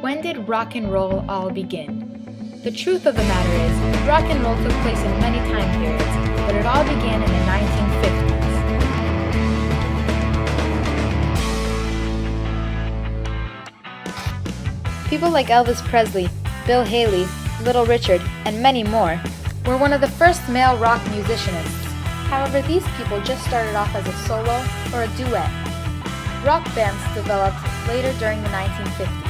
When did rock and roll all begin? The truth of the matter is, rock and roll took place in many time periods, but it all began in the 1950s. People like Elvis Presley, Bill Haley, Little Richard, and many more were one of the first male rock musicians. However, these people just started off as a solo or a duet. Rock bands developed later during the 1950s.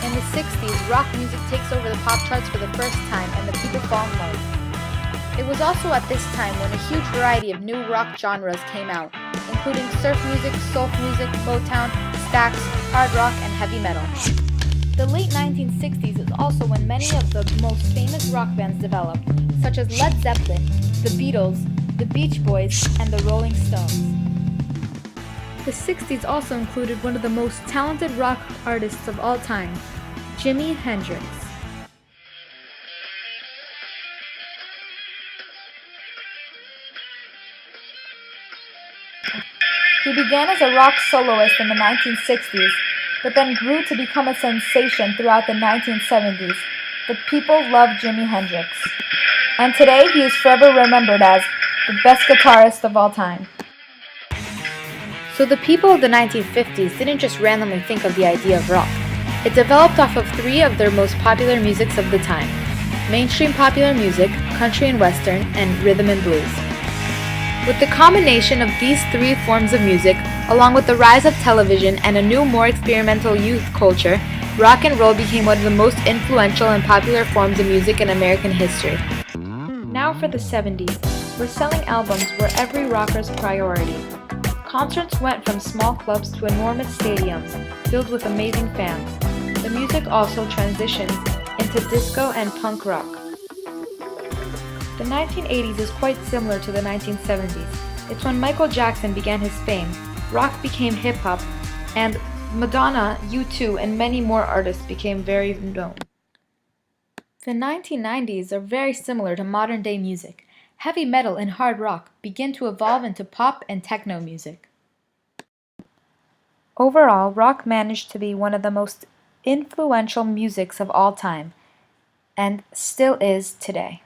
In the 60s, rock music takes over the pop charts for the first time and the people fall in love. It was also at this time when a huge variety of new rock genres came out, including surf music, soul music, Motown, Stax, hard rock, and heavy metal. The late 1960s is also when many of the most famous rock bands developed, such as Led Zeppelin, the Beatles, the Beach Boys, and the Rolling Stones. The 60s also included one of the most talented rock artists of all time, Jimi Hendrix. He began as a rock soloist in the 1960s, but then grew to become a sensation throughout the 1970s. The people loved Jimi Hendrix. And today he is forever remembered as the best guitarist of all time. So the people of the 1950s didn't just randomly think of the idea of rock. It developed off of three of their most popular musics of the time: mainstream popular music, country and western, and rhythm and blues. With the combination of these three forms of music, along with the rise of television and a new, more experimental youth culture, rock and roll became one of the most influential and popular forms of music in American history. Now for the 70s, where selling albums were every rocker's priority. Concerts went from small clubs to enormous stadiums filled with amazing fans. The music also transitioned into disco and punk rock. The 1980s is quite similar to the 1970s. It's when Michael Jackson began his fame, rock became hip-hop, and Madonna, U2, and many more artists became very known. The 1990s are very similar to modern-day music. Heavy metal and hard rock begin to evolve into pop and techno music. Overall, rock managed to be one of the most influential musics of all time, and still is today.